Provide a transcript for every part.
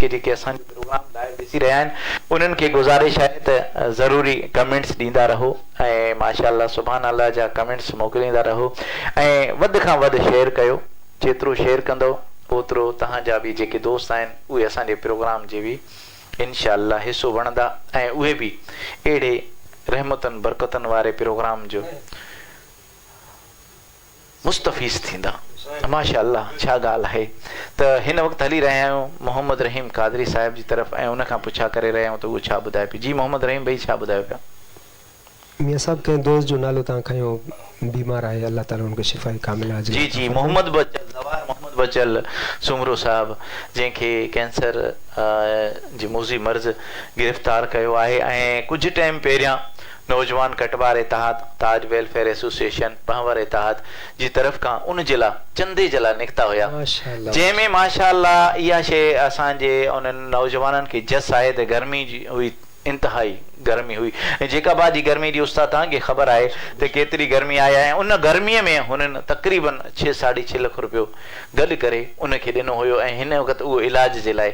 के जेके असांजो प्रोग्राम लाइव ॾिसी रहिया आहिनि उन्हनि खे गुज़ारिश आहे त ज़रूरी कमेंट्स ॾींदा रहो ऐं माशाअल्लाह सुभान अल्लाह जा कमेंट्स मोकिलींदा रहो ऐं वधि खां वधि शेयर कयो। जेतिरो शेयर कंदो ओतिरो तव्हांजा बि जेके दोस्त आहिनि उहे असांजे प्रोग्राम जे बि इंशाअल्लाह हिसो वठंदा ऐं उहे बि अहिड़े रहमतनि बरकतनि वारे प्रोग्राम जो मुस्तफ़ीज़ थींदा। माशाअल्लाह छा ॻाल्हि आहे त हिन वक़्तु हली रहिया आहियूं मोहम्मद रहीम कादरी साहिब जी तरफ़ ऐं उनखां पुछा करे रहिया आहियूं त उहो छा ॿुधाए पियो। जी मोहम्मद रहीम भाई छा ॿुधायो पिया? मियां साहब कंहिं दोस्त जो नालो तव्हां खयो बीमार आहे, अल्लाह ताला उनखे शिफ़ा कामिला अजर। जी जी मोहम्मद बचल जवाहर मोहम्मद बचल सुमरो साहब जंहिंखे कैंसर जी मोज़ी मर्ज़ गिरफ़्तार कयो आहे ऐं कुझु टाइम पहिरियां नौजवान कटवार तहत ताज वेलफेयर एसोसिएशन पहवर तहत जी तरफ़ खां उन जे लाइ चंदे जे लाइ निकिता हुया जंहिंमें माशाअल्लाह इहा शइ असांजे उन्हनि नौजवाननि खे जस आहे त गर्मी जी हुई इंतहाई गर्मी हुई ऐं जेका बाजी गर्मी जी उस्ताद तव्हांखे ख़बर आहे त केतिरी गर्मी आहे ऐं उन गर्मीअ में हुननि तक़रीबन 6-6.5 लख रुपयो गॾु करे उनखे ॾिनो हुयो ऐं हिन वक़्तु उहो इलाज जे लाइ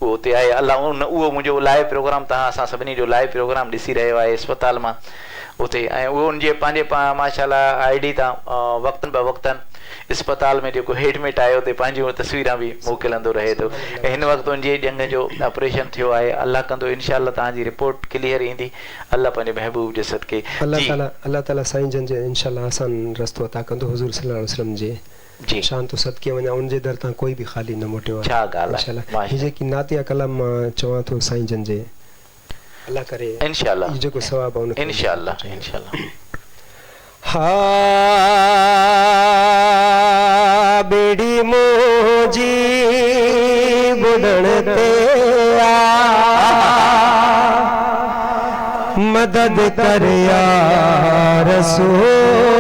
उहो उते आहे। अलाह उहो मुंहिंजो लाइव प्रोग्राम तव्हां असां सभिनी जो लाइव प्रोग्राम ॾिसी रहियो आहे अस्पताल मां उते ऐं उहो उनजे पंहिंजे माशाअल्लाह ID तां वक़्तनि ब वक़्तनि अस्पताल में जेको एडमिट आहे उते पंहिंजूं तस्वीरां बि मोकिलंदो रहे थो ऐं हिन वक़्तु उनजे ॼंग जो ऑपरेशन थियो आहे। अल्लाह कंदो इंशाअल्लाह तव्हांजी रिपोर्ट क्लियर ईंदी अल्लाह पंहिंजे महबूब जे सदके अल्लाह ताला साईं जन जे इंशाअल्लाह आसान रस्तो अता कंदो हुज़ूर सल्लल्लाहु अलैहि वसल्लम जे जी शान तो सदके वञा उनजे दर तां कोई बि ख़ाली न मोटियो आहे। छा ॻाल्हि आहे इंशाअल्लाह जेकी नातिया कलाम मां चवां थो साईं जन जे अल्लाह करे इंशाअल्लाह जेको सवाब आहे उन इंशाअल्लाह इंशाअल्लाह हा बेड़ी मोजी बुडण ते मदद कर या रसूल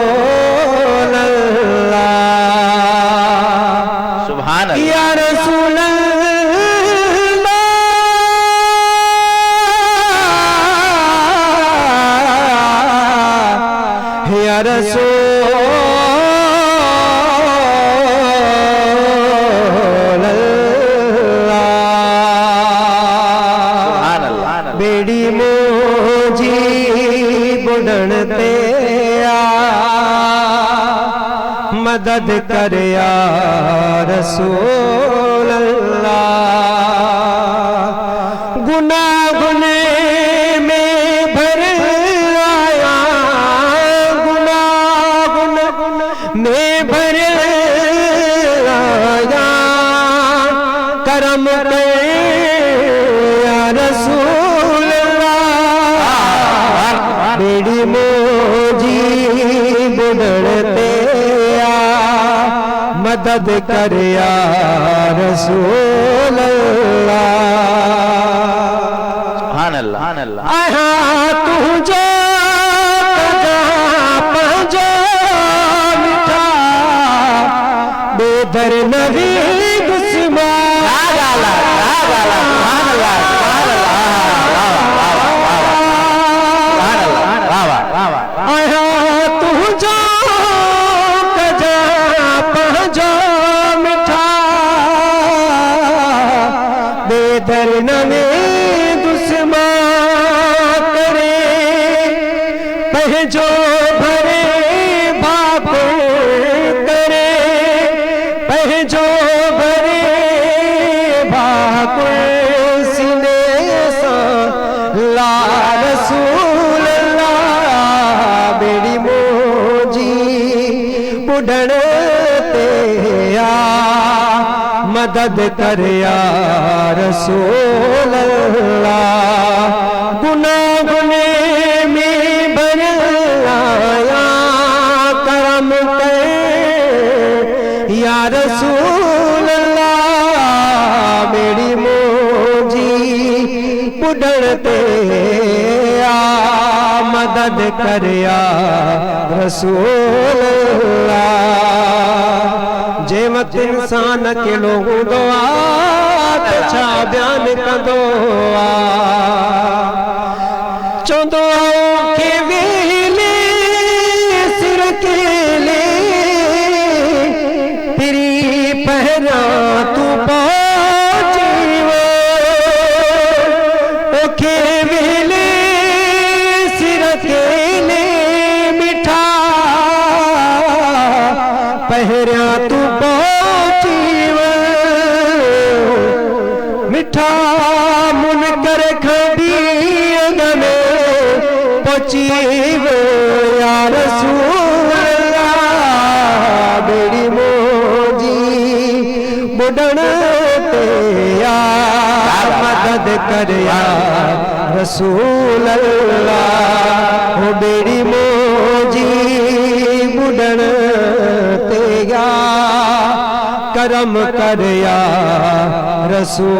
अल्लाह सुभान अल्लाह या रसूल अल्लाह या रसूल मदद कर या रसूल अल्लाह गुनाह गुने में भर आया गुनाह में भर आया करम कर या रसूल अल्लाह बेड़ी मोजी बुडते मदद कर या रसूल अल्लाह सुभान अल्लाह आहा तुझे पंजो मिठा बेदर नबी दुश्मन गाला सुभान अल्लाह आहा तुझे दरन में दुश्मन करे पहजो भरे बाप करे पहजो भरे बाप सीने सा ला रसूल अल्लाह बेड़ी मोजी बुढ़ण ते मदद कर या रसूल अल्लाह गुनाह गुने में भर आया करम कर या रसूल अल्लाह मेरी मोजी बुढ़ते मदद कर या रसूल अल्लाह जे मत इंसान के लोगों दुआ छा बयान कंदो चोंदो के वेले सिर केले तेरी पहरा तू पहुंची ॾिठा मुनकर खड़ी में पहुची या रसूल अल्लाह बेड़ी मोजी बुडण ते या मदद कर या रसूल अल्लाह हो बेड़ी मोजी बुडण ते या करम कर या रसूल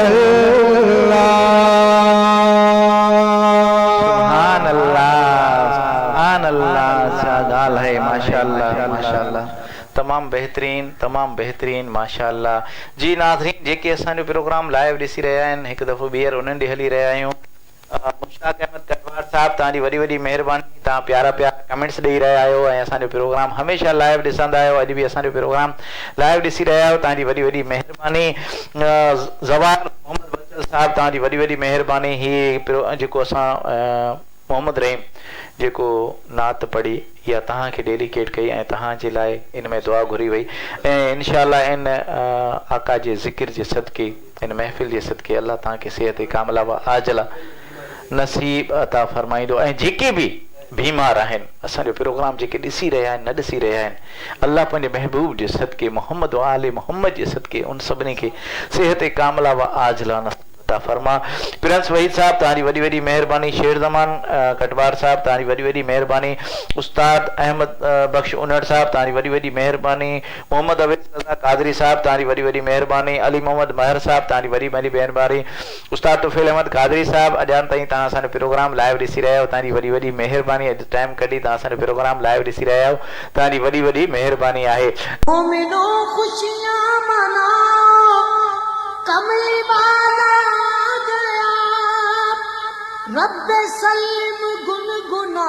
अल्लाह। सुभान अल्लाह छा ॻाल्हि आहे माशाअल्लाह माशाअल्लाह तमाम बेहतरीन माशाअल्लाह। जी नाज़रीन जेके असांजो प्रोग्राम लाइव ॾिसी रहिया आहिनि हिकु दफ़ो ॿीहर उन्हनि ॾे हली रहिया आहियूं। मुश्ताक अहमद कटवार साहब तव्हांजी वॾी वॾी महिरबानी तव्हां प्यारा कमेंट्स ॾेई रहिया आहियो ऐं असांजो प्रोग्राम हमेशह लाइव ॾिसंदा आहियो अॼु बि असांजो प्रोग्राम लाइव ॾिसी रहिया आहियो तव्हांजी वॾी वॾी महिरबानी। ज़वार मोहम्मद बचल साहब तव्हांजी वॾी वॾी महिरबानी। हीअ जेको असां मोहम्मद रहीम जेको नात पढ़ी या तव्हांखे डेडिकेट कई ऐं तव्हांजे लाइ इन में दुआ घुरी वई ऐं इनशाअल्लाह इन आका जे ज़िक्र जे सदके इन महफ़िल जे सदके अल्लाह तव्हांखे सिहत कामिला व आजला नसीब अता फरमाईंदो। ऐं जेके बि बीमार आहिनि असांजो प्रोग्राम जेके ॾिसी रहिया आहिनि न ॾिसी रहिया आहिनि अल्लाह पंहिंजे महबूब जे सदके मोहम्मद आले मोहम्मद जे सदके उन सभिनी खे सिहत कामिला व आजला अता फरमा। प्रिंस वहीद साहब तव्हांजी वॾी वॾी महिरबानी। शेर ज़मान कटवार साहब तव्हांजी वॾी वॾी महिरबानी। उस्ताद अहमद बख्श उनड़ साहब तव्हांजी वॾी वॾी महिरबानी। मोहम्मद अवेद रज़ा कादरी साहब तव्हांजी वॾी वॾी महिरबानी। अली मोहम्मद महर साहब तव्हांजी वॾी वॾी महिरबानी। उस्ताद तुफ़ैल अहमद कादरी साहब अॼान ताईं तव्हां असांजो प्रोग्राम लाइव ॾिसी रहिया आहियो तव्हांजी वॾी वॾी महिरबानी। अॼु टाइम कढी तव्हां असांजो प्रोग्राम लाइव ॾिसी रहिया आहियो तव्हांजी वॾी वॾी महिरबानी आहे। रब सल्लम गुनगुना